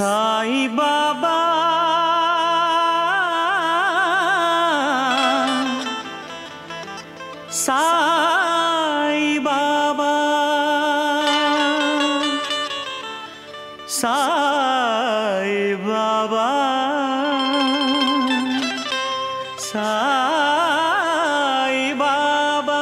సాయి బాబా సాయి బాబా సాయి బాబా సాయి బాబా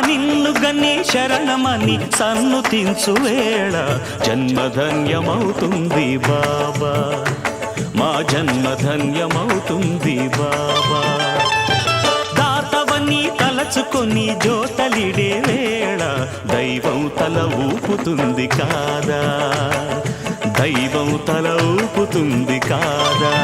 నిన్ను గని శరణమని సన్నుతించు వేళ జన్మధన్యమవుతుంది బాబా, మా జన్మధన్యమవుతుంది బాబా. దాతవని తలచుకొని జోతలిడే వేళ దైవం తల ఊపుతుంది కాదా, దైవం తల ఊపుతుంది కాదా.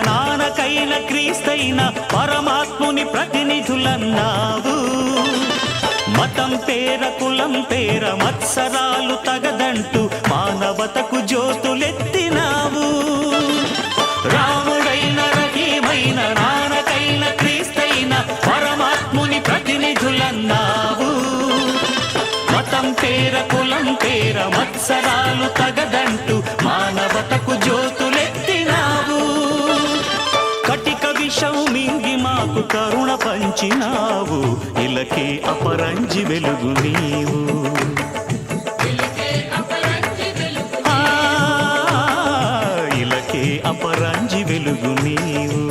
నానకైన క్రీస్తైన పరమాత్ముని ప్రతినిధులన్నావు. మతం పేర కులం పేర మత్సరాలు తగదంటూ మానవతకు జ్యోతులెత్తినావు. రాముడైన రహీమైన నానకైన క్రీస్తైన పరమాత్ముని ప్రతినిధులన్నావు. మతం పేర కులం పేర మత్సరాలు తగదంటూ మానవతకు జ్యోతులెత్తినావు. కటిక విషం మింగి మాకు కరుణ పంచినావు. ఇలకే అపరంజి వెలుగు నీవు, ఇలకే అపరంజి వెలుగు నీవు.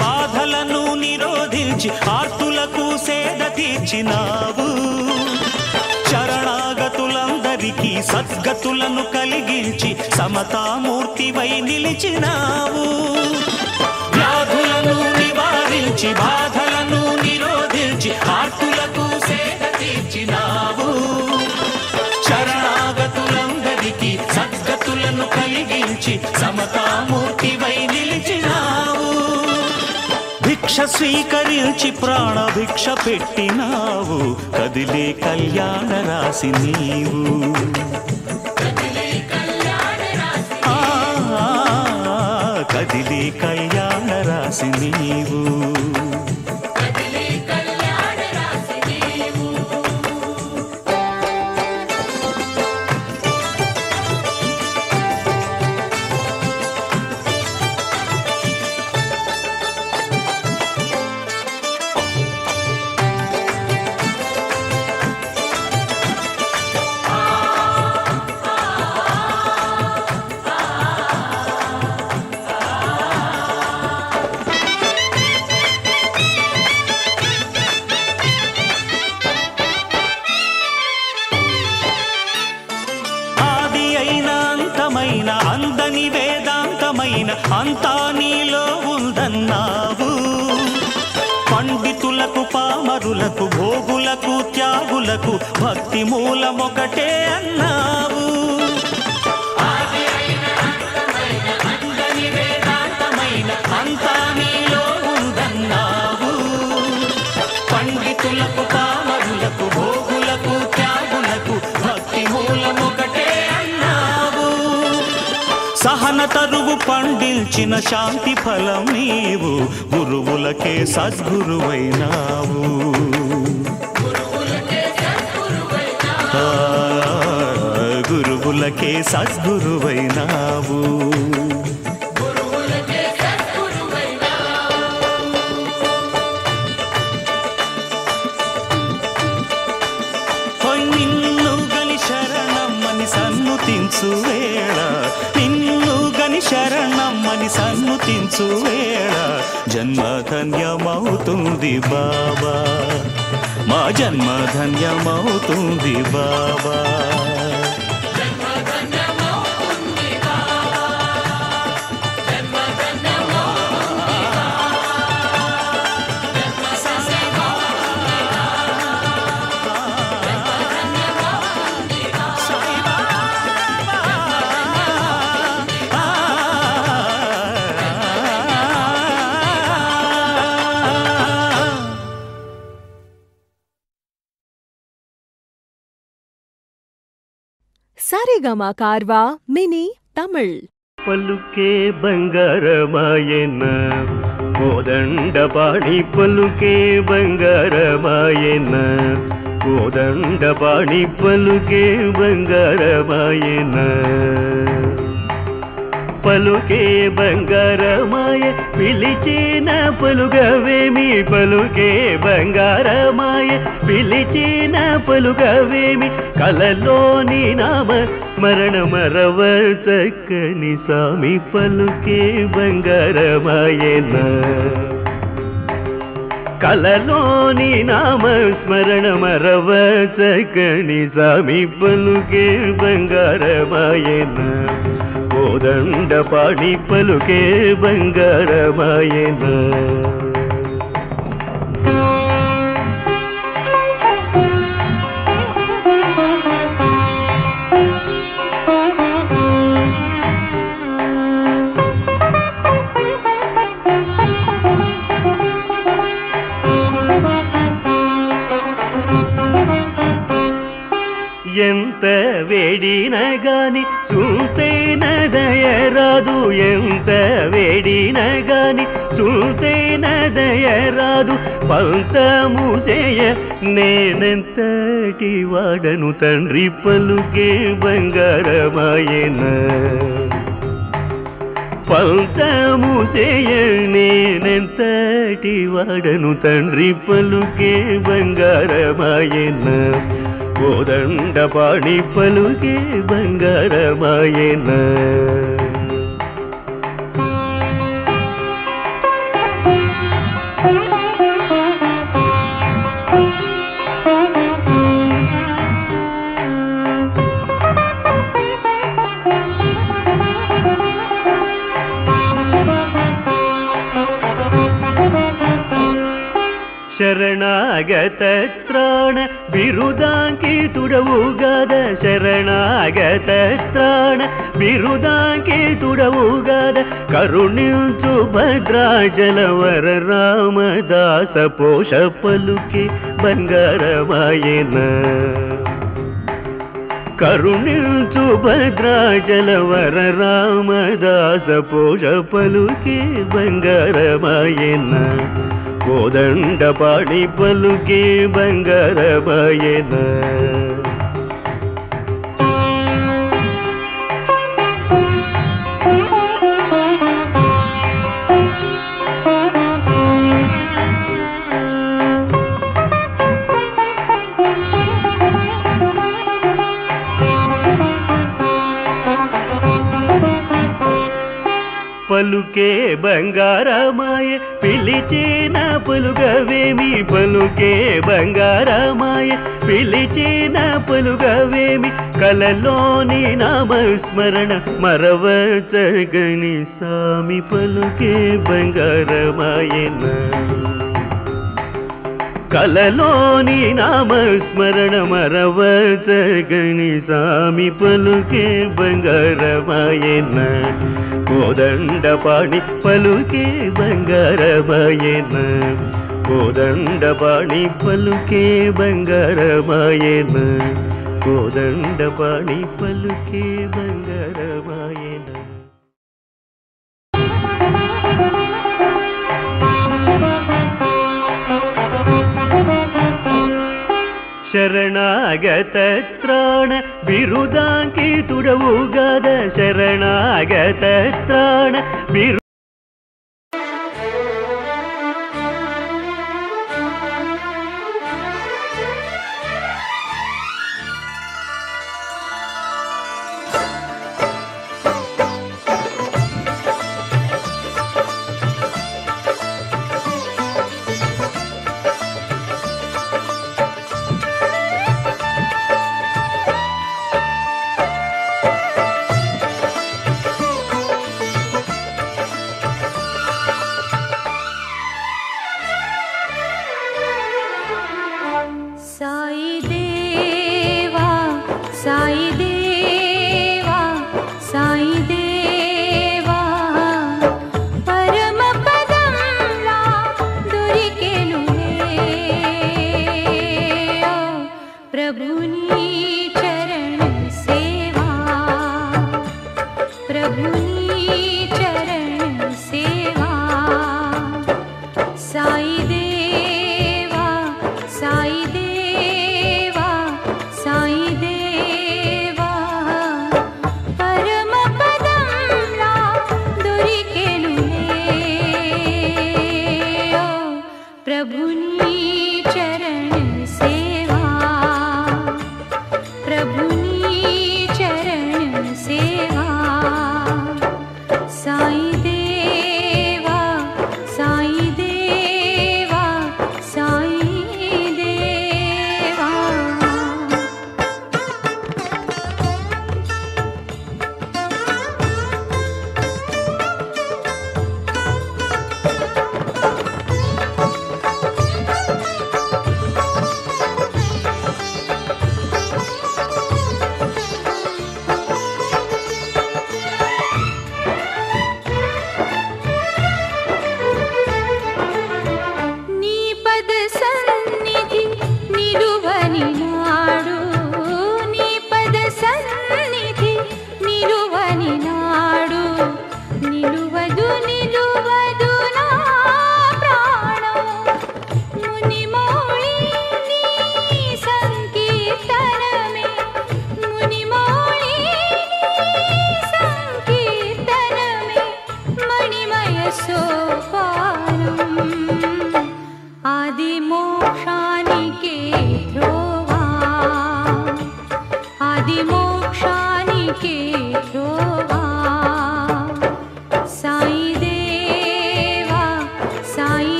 బాధలను నిరోధించి ఆర్తులకు సేద తీర్చినావు. శరణాగతులందరికీ సద్గతులను కలిగించి సమతామూర్తివై నిలిచినావు. వ్యాధులను నివారించి బాధలను నిరోధించి ఆర్తులకు సేద తీర్చినావు. శరణాగతులందరికీ సద్గతులను కలిగించి సమతామూర్తివై నిలిచినావు. భిక్ష స్వీకరించి ప్రాణభిక్ష పెట్టినావు. కదిలే కళ్యాణ రాశి నీవు, కదిలే కళ్యాణ రాశి నీవు. అందని వేదాంతమైన అంతా నీలో ఉందన్నావు. పండితులకు పామరులకు భోగులకు త్యాగులకు భక్తి మూలమొకటే అన్నావు. అంతా నీలో ఉందన్నావు. పండితులకు పామరులకు భోగులకు త్యాగులకు భక్తి మూలమొకటే అన్నావు. సహన తరువు పండించిన శాంతి ఫలం నీవు. గురువులకే సద్గురువైనావు. గురువులకే సద్గురువైనావు. నిన్ను గని శరణమ్మని సన్నుతించు వేళ, నిన్ను గని శరణమ్మని సన్నుతించు వేళ జన్మ ధన్యమవుతుంది బాబా, మా జన్మ ధన్యమవుతుంది బాబా. சரிகமா கார்வா மினி தமிழ். పలుకే బంగారమాయన కోదండపాణి, పలుకే బంగారమాయన కోదండపాణి, పలుకే బంగారమాయన. పలుకే బంగారమాయ పిలిచిన పలుగవేమి, పలుకే బంగారమాయ పిలిచిన పలుగవేమి. కలలోని నామ స్మరణ మరవ చక్కని స్వామి, పలుకే బంగారమాయన. కలలోని నామ స్మరణ మరవ చక్కని స్వామి, పలుకే బంగారమాయన. కోదండపాణి, పలుకే బంగారమాయన. ఎంత వేడిన గాని చూసేన దయరాదు, ఎంత వేడిన గాని చూసేన దయరాదు. పంతము చేయ నేనెంతటి వాడను తండ్రి, పలుకే బంగారమాయన. పంతము చేయ నేనెంతటి వాడను తండ్రి, పలుకే బంగారమాయన. కోదండపాణి, పలుకే బంగారమాయన. ಶರಣಾಗತ ತ್ರಾಣ ಬಿರುದಾಂಕಿತುಡವುಗಾದ, ಶರಣಾಗತ ತ್ರಾಣ ಬಿರುದಾಂಕಿತುಡವುಗಾದ. ಕರುಣಿಂಚು ಭದ್ರಾಚಲವರ ರಾಮದಾಸ ಪೋಷ, ಪಲುಕೆ బంగారమాయన. కరుణించు భద్రాచలవర రామదాస పోష, పలుకే బంగారమాయన. కోదండపాణి, పలుకే బంగారమాయన. పలుకే బంగారమాయ పిలిచిన పలుగవేమి, పలుకే బంగారమాయ పిలిచిన పలుగవేమి. కలలోని నామస్మరణ మరవచగని సామి పలుకే బంగారమాయన కలలోని నామస్మరణ మరవచగని సామి పలుకే బంగారమాయన కోదండపాణి పలుకే బంగారమాయన కోదండపాణి పలుకే బంగారమాయన కోదండపాణి పలుకే బంగారమాయన శరణాగత త్రాణ బిరుదాంకితుడవుగద శరణాగత త్రాణ బిరు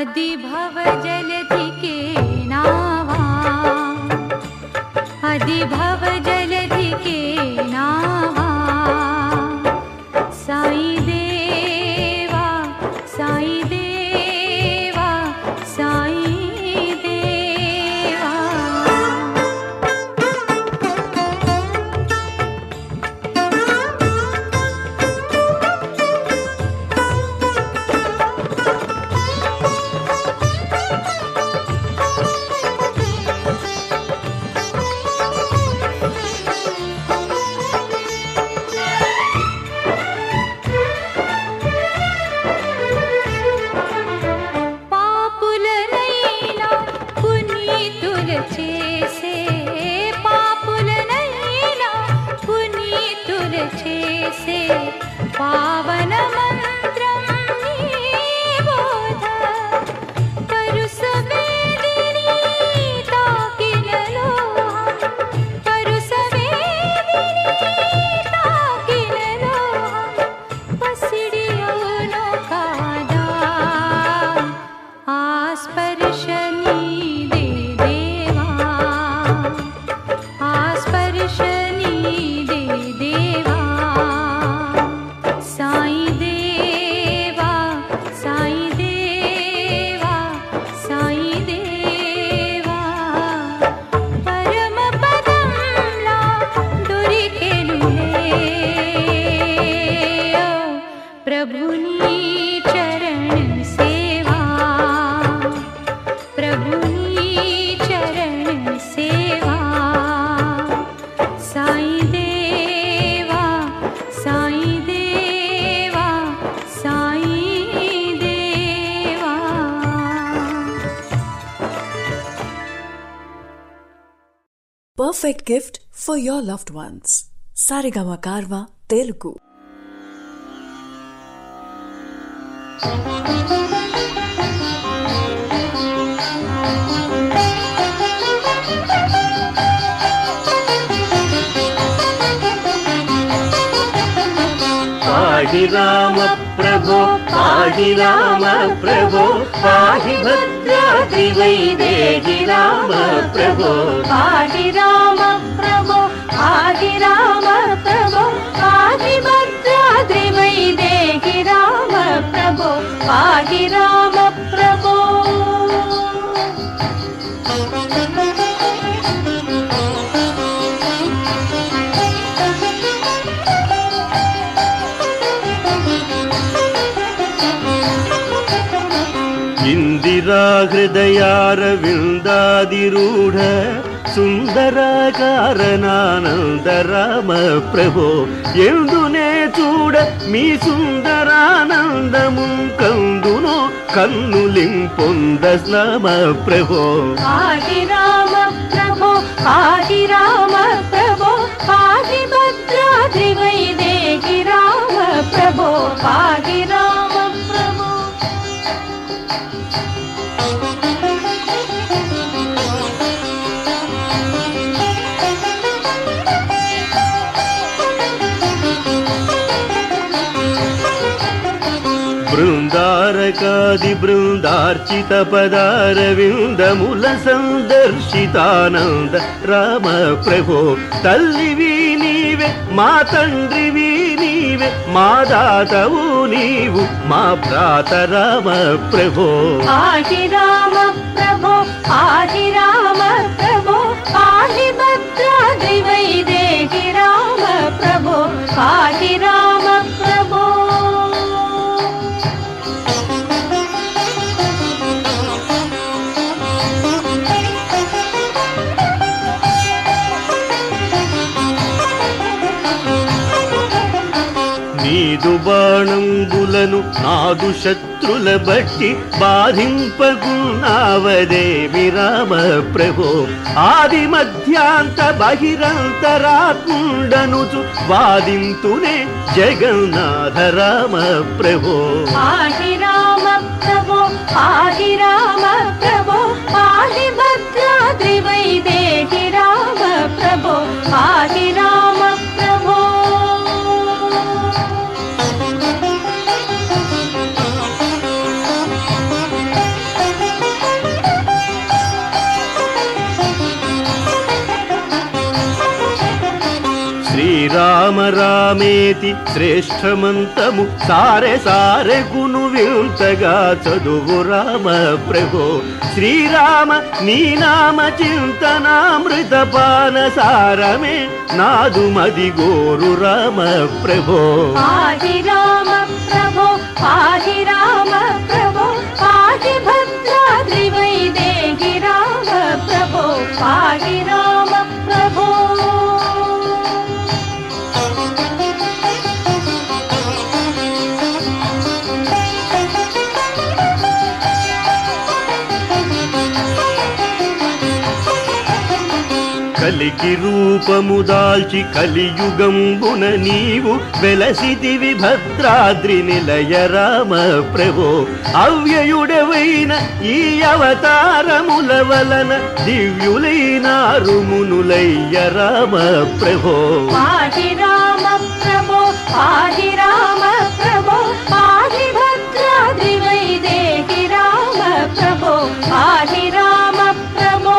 अधिभव जलधि के नावा, अधिभव जलधि के नावा, साई देवा, साई देवा, साई देवा। पावन मंत्रं निबोध परुस वेदिनी ताकिनलोहं, परुस वेदिनी ताकिनलोहं, पसिडियोनो कादा आस्पर्शनी दे देवा, आस्पर्शनी दे देवा। साई देवा, साई देवा, साई देवा, परम पदंला दुरिकेलुले प्रभुनी चरण सेवा, प्रभुनी चरण सेवा। साई देवा, साई देवा, साई देवा। Perfect gift for your loved ones. Saregama Karva Telugu. पाहि राम प्रभो, पाहि राम प्रभो, पाहि भद्राद्रि वैदेहि राम प्रभो, पाहि राम प्रभो, पाहि राम प्रभो, पाहि भद्राद्रि वैदेहि राम प्रभो, पाहि राम प्रभो। इंदिरा हृदयारविंदादिरूढ़ సుందరాకారనానంద రామ ప్రభో, ఎందునే చూడ మీ సుందరానందము కందునో కన్నులింపొంద రామ ప్రభో. ఆది రామ ప్రభో, ఆది రామ ప్రభో, ఆది భద్రాద్రి వైదేహి రామ ప్రభో, ఆది రామ ప్రభో. బృందారకాది బృందార్చిత పదారవిందముల సందర్శితానంద రామ ప్రభో, తల్లివి నీవే మా తండ్రివి నీవే మా దాతవు నీవు మా భ్రాత రామ ప్రభో. ఆది రామ ప్రభో, ఆది రామ ప్రభో, ఆది భద్రాద్రి వైదేహి రామ ప్రభో, ఆది రామ ప్రభో. నీదు బాణంబులను నాదు శత్రుల బట్టి బాధింపకున్నావదేమి రామ ప్రభో, ఆది మధ్యాంత బహిరంతరాకుండనుచు వాదింతునే జగన్నాథ రామ ప్రభో. ఆది రామ ప్రభో, ఆది రామ ప్రభో, ఆది భద్రాద్రి వైదేహి రామ ప్రభో, ఆది రామ ప్రభో. రామ రామేతి శ్రేష్టమంతము సారె సారె గును వింతగా చదువు రామ ప్రభో శ్రీరామ నీ నామ చింతనామృత పాన సారమే నాదు మది గోరు రామ ప్రభో పాహి రామ ప్రభో పాహి రామ ప్రభో పాహి భద్రాద్రి వైదేహి రామ ప్రభో పాహి రామ ప్రభో కలికి రూపము దాల్చి కలియుగంబున నీవు వెలసిదివి భద్రాద్రి నిలయ రామ ప్రభో అవ్యయుడవైన ఈ అవతారముల వలన దివ్యులైనారు మునులయ్య రామ ప్రభో పాహి రామ ప్రభో పాహి రామ ప్రభో పాహి భద్రాద్రి వైదేహి రామ ప్రభో పాహి రామ ప్రభో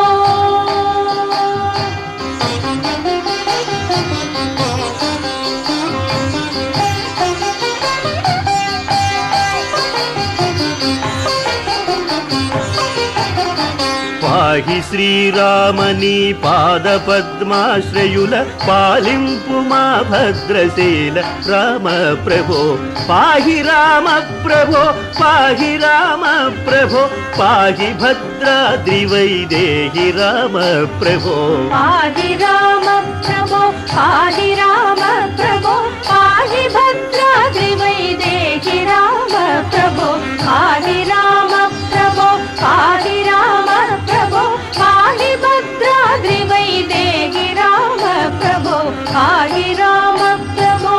పాహి శ్రీరామని పాద పద్మాశ్రయుల పాలింపు మా భద్రశీల రామ ప్రభో పాహి రామ ప్రభో పాహి రామ ప్రభో పాహి భద్రాద్రి వైదేహి రామ ప్రభో పాహి రామ ప్రభో పాహి రామ ప్రభో పాహి భద్రాద్రి వైదేహి రామ ప్రభో పాహి రామ ప్రభో పాహి రామ ప్రభో పాహి భద్రాద్రి వైదేహి రామ ప్రభో పాహి రామ ప్రభో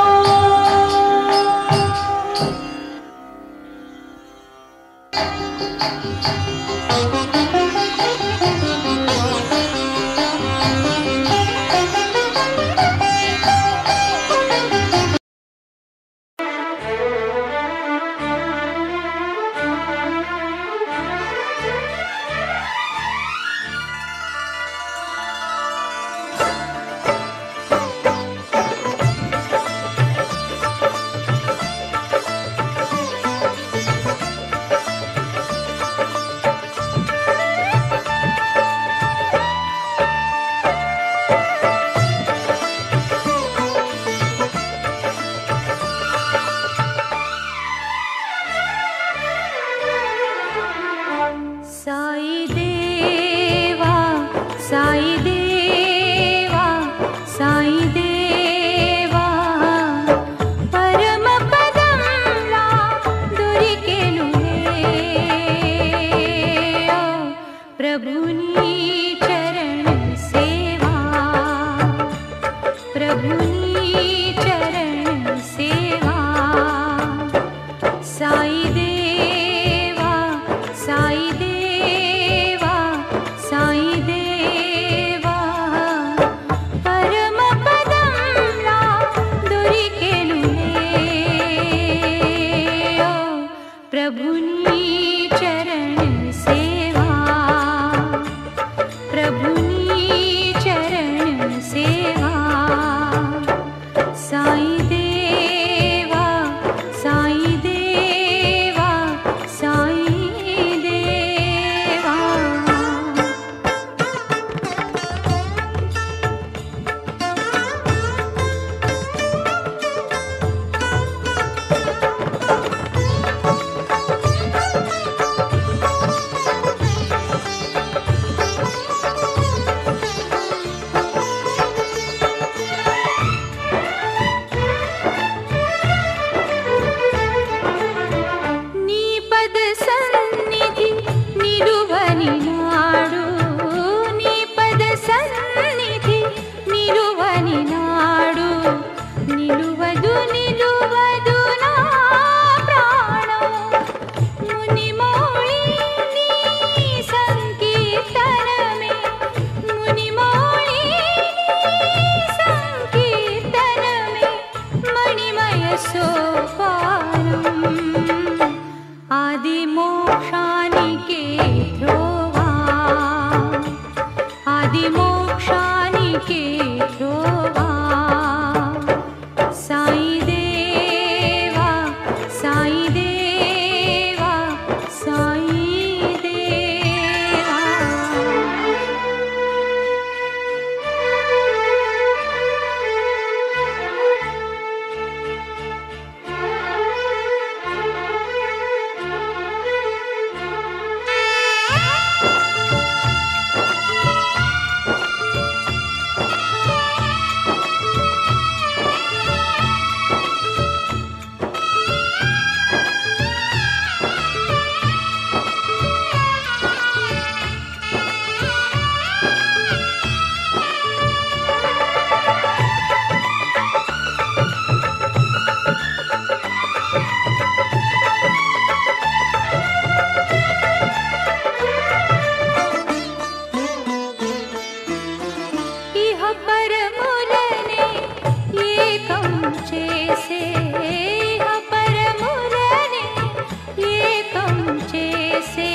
చేసే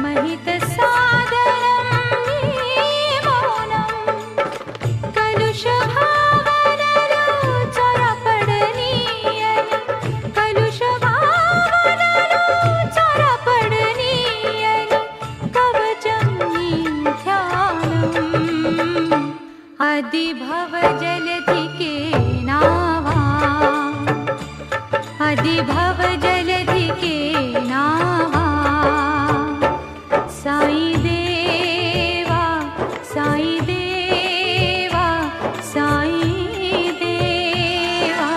మహిత సాధనం ఈ మౌనం కలుష భావనలు చొరపడనీయని కలుష భావనలు చొరపడనీయని కవచం ఈ ధ్యానం అది భవ జలధికే నావా అది భవ జలధికే నావా సాయి దేవా సాయి దేవా సాయి దేవా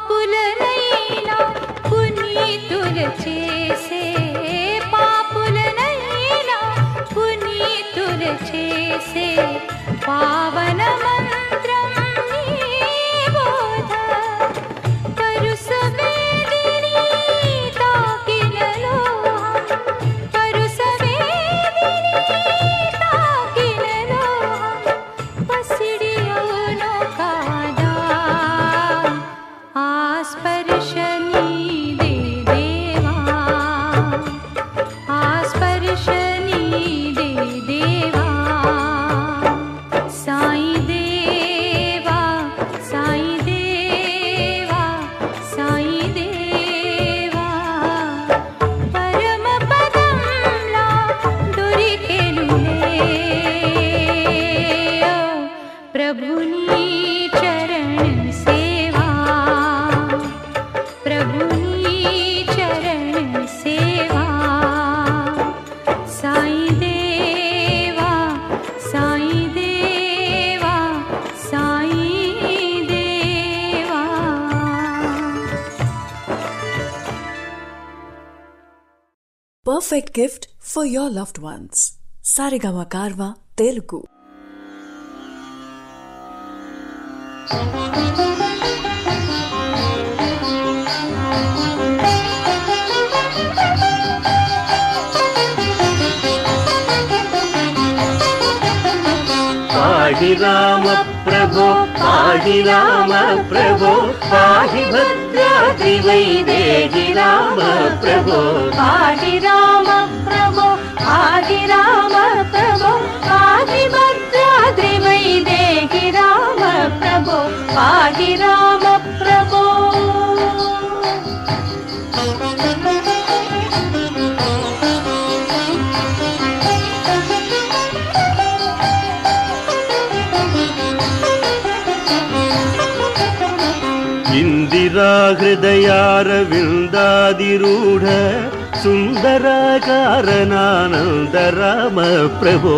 పాపులనైనా పునీతుల చేసే పాపులనైనా పునీతుల చేసే పావన మంత్రం నీ బోధ పరుసవేదిని తాకిన లోహం పరుసవేదిని తాకిన లోహం పసిడి అవును కాదా ఆ స్పర్శ నీదే దేవా ఆ స్పర్శ నీదే దేవా సాయి దేవా సాయి దేవా సాయి దేవా పరమ పదంలా దొరికెనులే ఓ ప్రభుని చరణ సేవా ప్రభుని చరణ సేవా సాయి దేవా సాయి దేవా సాయి దేవా Perfect gift for your loved ones. Sarigama Karva Telugu. पाहि राम प्रभो पाहि राम प्रभो पाहि भद्राद्रि वैदेहि राम प्रभो पाहि राम प्रभो पाहि राम प्रभो पाहि भद्राद्रि वैदेहि राम प्रभो पाहि राम प्रभो इंदिरा हृदयारविन्दादिरूढ సుందరాకారనానంద రామ ప్రభో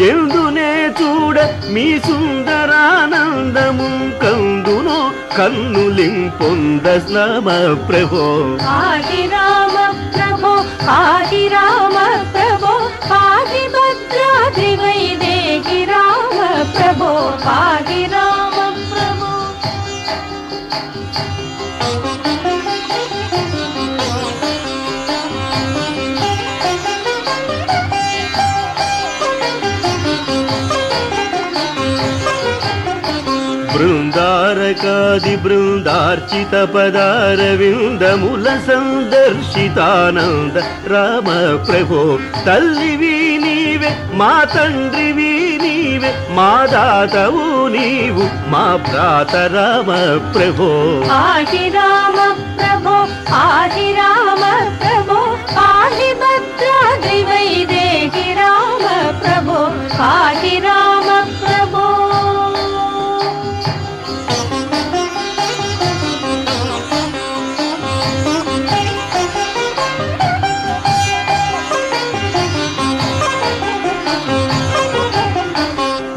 ఎందునే చూడ మీ సుందరానందము కందునో కన్నులింపొంద రామ ప్రభో పాహి రామ ప్రభో పాహి రామ ప్రభో పాహి భద్రాద్రి వైదేహి రామ ప్రభో పాహి రామ ప్రభో బృందారకాది బృందార్చిత పదారవిందముల సందర్శితానంద రామ ప్రభో తల్లివి నీవే మా తండ్రివి నీవే మా దాతవు నీవు మా భ్రాత రామ ప్రభో పాహి రామ ప్రభో పాహి రామ ప్రభో పాహి భద్రాద్రి వైదేహి రామ ప్రభో పాహి రామ ప్రభో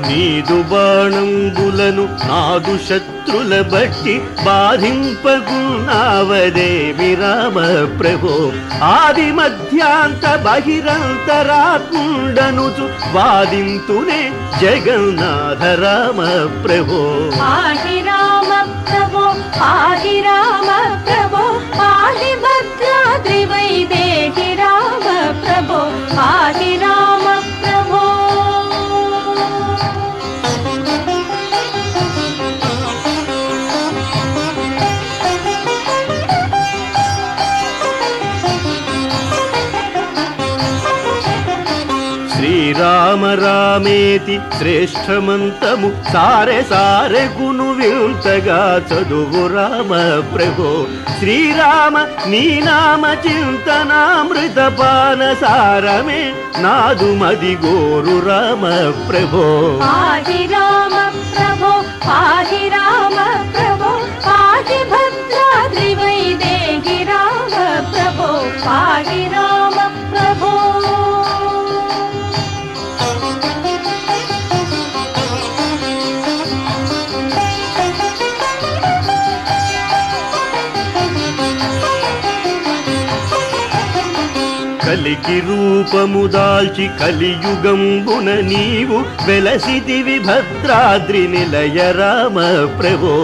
నీదు బాణంబులను నాదు శత్రుల బట్టి బాధింపకున్నావదేమి రామ ప్రభో ఆది మధ్యాంత బహిరంతరాకుండనుచు వాదింతునే జగన్నాథ రామ ప్రభో పాహి రామ ప్రభో పాహి రామ ప్రభో పాహి భద్రాద్రి వైదేహి రామ ప్రభో పాహి రామ ప్రభో శ్రీరామ రామేతి శ్రేష్టమంతము సారె సారె గును వింతగా చదువు రామ ప్రభో శ్రీరామ నీ నామ చింతనామృత పాన సారమే నాదు మది గోరు రామ ప్రభో పాహి రామ ప్రభో పాహి రామ ప్రభో పాహి భద్రాద్రి వైదేహి రామ ప్రభో పాహి రామ ప్రభో కలికి రూపము దాల్చి కలియుగంబున నీవు వెలసిదివి భద్రాద్రి నిలయ రామ ప్రభో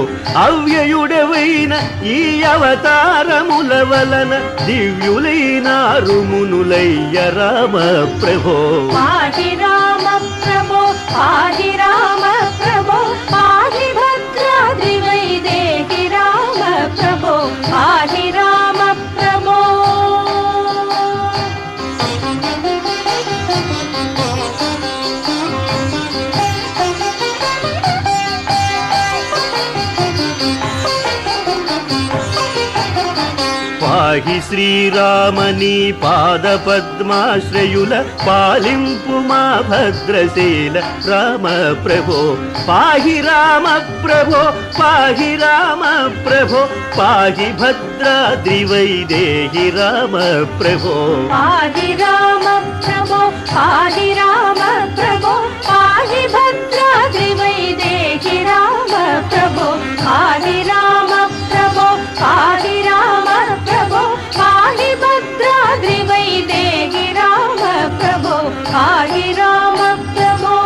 అవ్యయుడవైన ఈ అవతారముల వలన దివ్యులైనారు మునులయ్య రామ ప్రభో పాహి రామ ప్రభో పాహి రామ ప్రభో పాహి భద్రాద్రి వైదేహి రామ ప్రభో పాహి రామ ప్రభో పాహి శ్రీరామని పాద పద్మాశ్రయుల పాలింపు మా భద్రశీల రామ ప్రభో పాహి రామ ప్రభో పాహి రామ ప్రభో పాహి భద్రాద్రి వైదేహి రామ ప్రభో పాహి రామ ప్రభో పాహి రామ ప్రభో పాహి భద్రాద్రి వైదేహి రామ ప్రభో పాహి రామ ప్రభో పాహి రామ ప్రభో పాహి భద్రాద్రి వైదేహి రామ ప్రభో పాహి రామ ప్రభో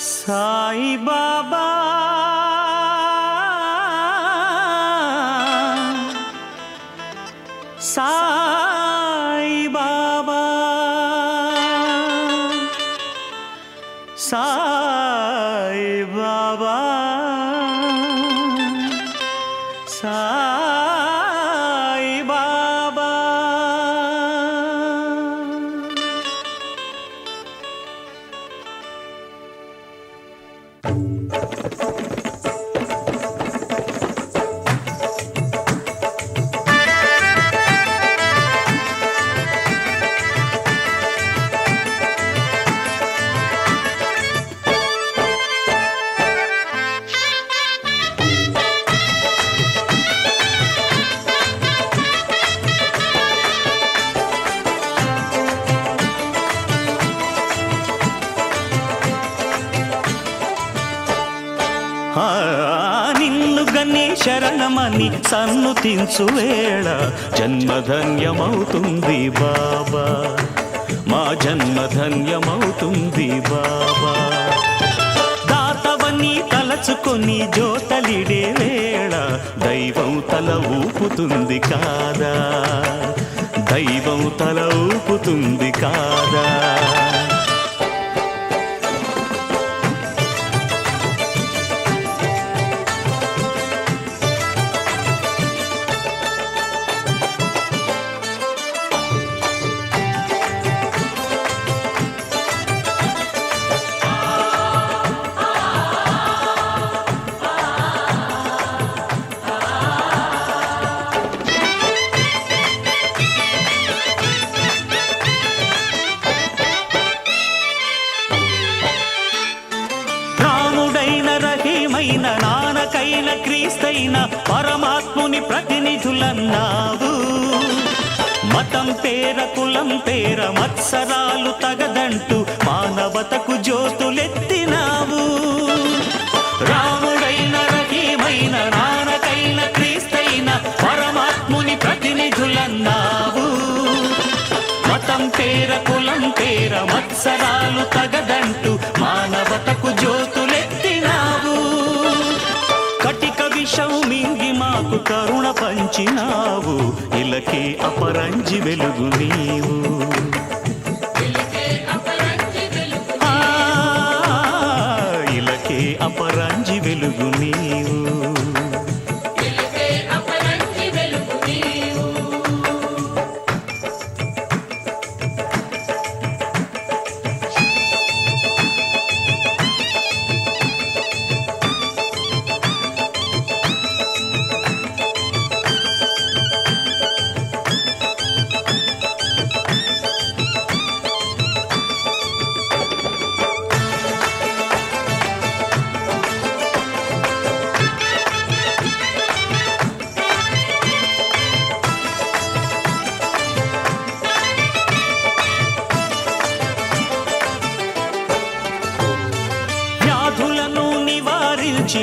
సాయి బాబా సాయి బాబా సాయి బాబా సాయి బాబా నిన్ను గని శరణమని సన్నుతించు వేళ జన్మధన్యమవుతుంది బాబా మా జన్మధన్యమవుతుంది బాబా దాతవని తలచుకొని జోతలిడే వేళ దైవం తల ఊపుతుంది కాదా దైవం తల ఊపుతుంది కాదా అయిన పరమాత్ముని ప్రతినిధులన్నావు. మతం పేర కులం పేర మత్సరాలు తగదంటూ మానవతకు జ్యోతులెత్తినావు. రాముడైన రహీమైన నానకైన క్రీస్తైన పరమాత్ముని ప్రతినిధులన్నావు. మతం పేర కులం పేర మత్సరాలు తగదంటూ మానవతకు జ్యోతులెత్తినావు. కటిక విషం మింగి మాకు కరుణ పంచినావు. ఇలకే అపరంజి వెలుగు నీవు. ఇలకే అపరంజి వెలుగు నీవు.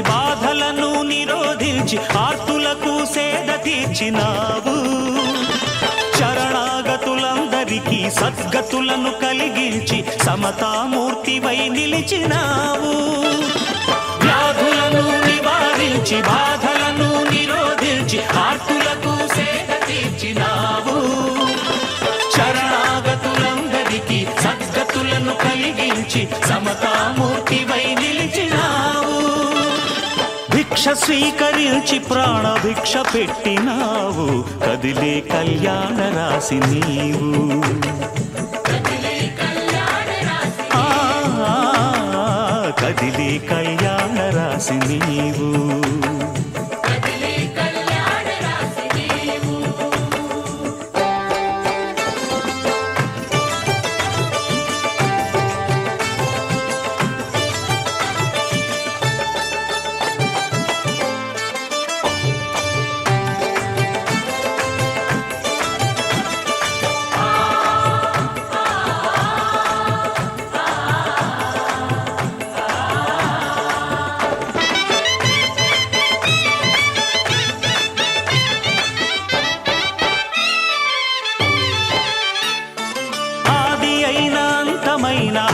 బాధలను నిరోధించి ఆర్తులకు సేద తీర్చినావు. శరణాగతులందరికీ సద్గతులను కలిగించి సమతామూర్తివై నిలిచినావు. వ్యాధులను నివారించి బాధలను నిరోధించి ఆర్తులకు సేద తీర్చినావు. శరణాగతులందరికీ సద్గతులను కలిగించి సమతామూర్తివై నిలిచినావు. భిక్ష స్వీకరించి ప్రాణభిక్ష పెట్టినావు. కదిలే కళ్యాణ రాశి నీవు. కదిలే కళ్యాణ రాశి నీవు.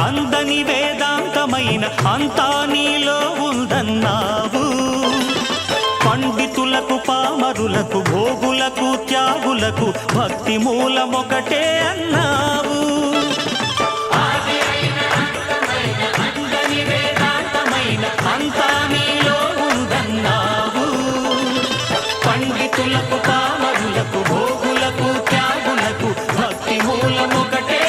అందని వేదాంతమైన అంతా నీలో ఉందన్నావు. పండితులకు పామరులకు భోగులకు త్యాగులకు భక్తి మూలమొకటే అన్నావు. అందని వేదాంతమైన అంతా నీలో ఉందన్నావు. పండితులకు పామరులకు భోగులకు త్యాగులకు భక్తి మూలమొకటే.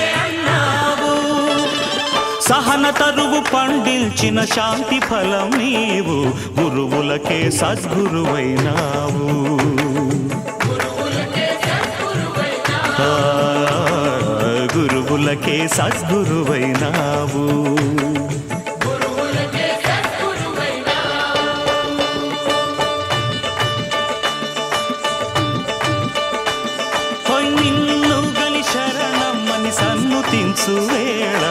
సహన తరువు పండించిన శాంతి ఫలం నీవు. గురువులకే సద్గురువైనావు. గురువులకే సద్గురువైనావు. నిన్ను గని శరణమ్మని సన్నుతించు వేళ,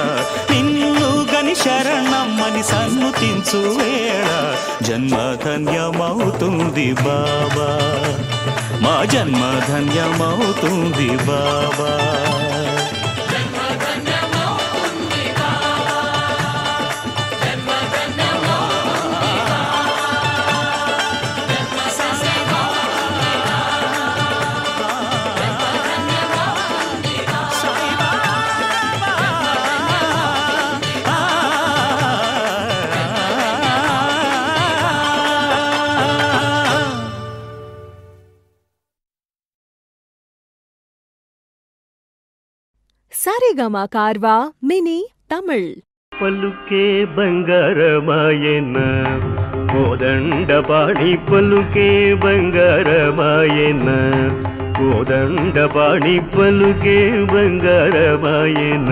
నిన్ను గని శరణమ్మని సన్నుతించు వేళ జన్మ ధన్యమవుతుంది బాబా. మా జన్మ ధన్యమవుతుంది బాబా. సారేగమా కార్వా మినీ తమిళ్. పలుకే బంగారమాయన కోదండపాణి, పలుకే బంగారమాయన కోదండపాణి, పలుకే బంగారమాయన.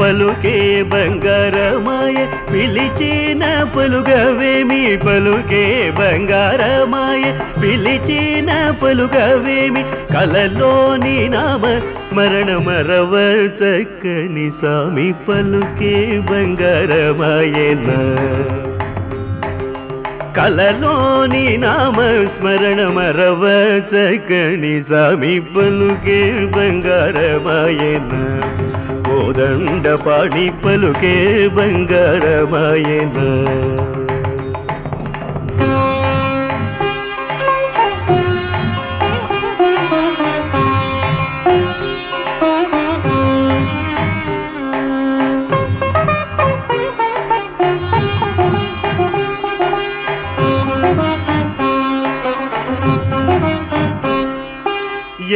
పలుకే బంగారమాయ పిలిచిన పలుగవేమి పలుకే బంగారమాయ పిలిచిన పలుగవేమి కలలోని నామ స్మరణ మరవ చక్కని స్వామి పలుకే బంగారమాయనా కలలోని నామ స్మరణ మరవ చక్కని స్వామి పలుకే బంగారమాయనా కోదండ పాణి పలుకే బంగారమాయనా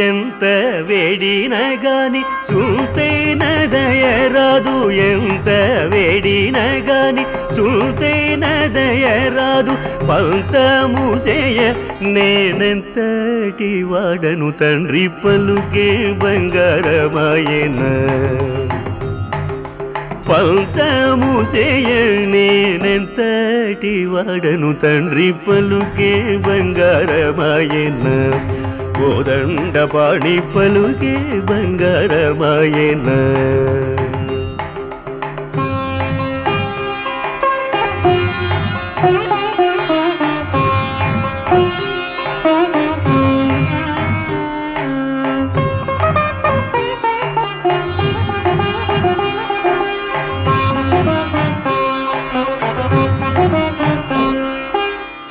ఎంత వేడిన గాని చూసేన దయరాదు ఎంత వేడిన గాని చూసేన దయరాదు పంతము చేయ నేనెంతటి వాడను తండ్రి పలుకే బంగారమాయనా పంతము చేయ నేనెంతటి వాడను తండ్రి పలుకే బంగారమాయనా కోదండ పాణి పలుకే బంగారమాయనా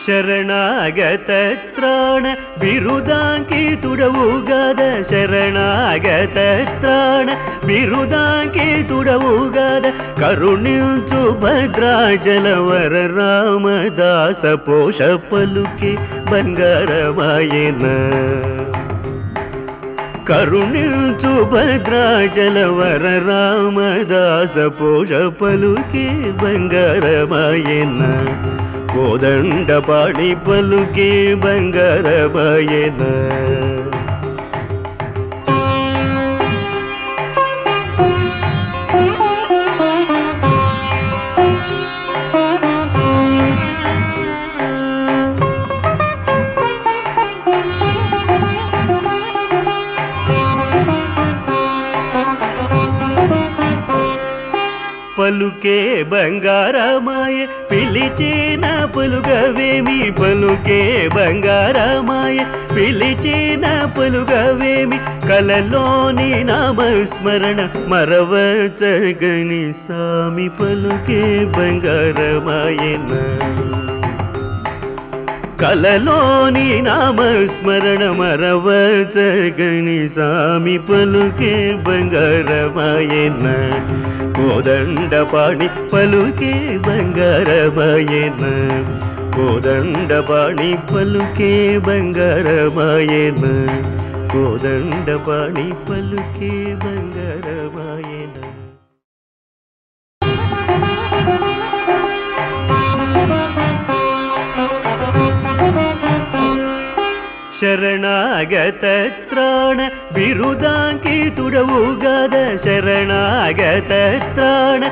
ಶರಣಾಗತ ತ್ರಾಣ ಬಿರುದಾಂಕಿತುಡವುಗಾದ ಶರಣಾಗತ ತ್ರಾಣ ಬಿರುದಾಂಕಿತುಡವುಗಾದ ಕರುಣಿಂಚು ಭದ್ರಾಚಲವರ ರಾಮದಾಸ ಪೋಷ ಪಲುಕೆ ಬಂಗಾರಮಾಯನಾ కరుణించు భద్రాచలవర రామదాస పోష పలుకే బంగారమాయనా కోదండ పాణి పలుకే బంగారమాయనా పలుకే బంగారమాయ పిలిచిన పలుగవేమి పలుకే బంగారమాయ పిలిచిన పలుగవేమి కలలోని నామస్మరణ మరవ చగని స్వామి పలుకే బంగారమాయనా కలలోని నామస్మరణ మరవ చగని స్వామి పలుకే బంగారమాయనా కోదండ పాణి పలుకే బంగారమాయనా కోదండ పాణి పలుకే బంగారమాయనా కోదండ పాణి పలుకే బంగారమాయనా ಶರಣಾಗತ ತ್ರಾಣ ಬಿರುದಾಂಕಿತುಡವುಗಾದ ಶರಣಾಗತ ತ್ರಾಣ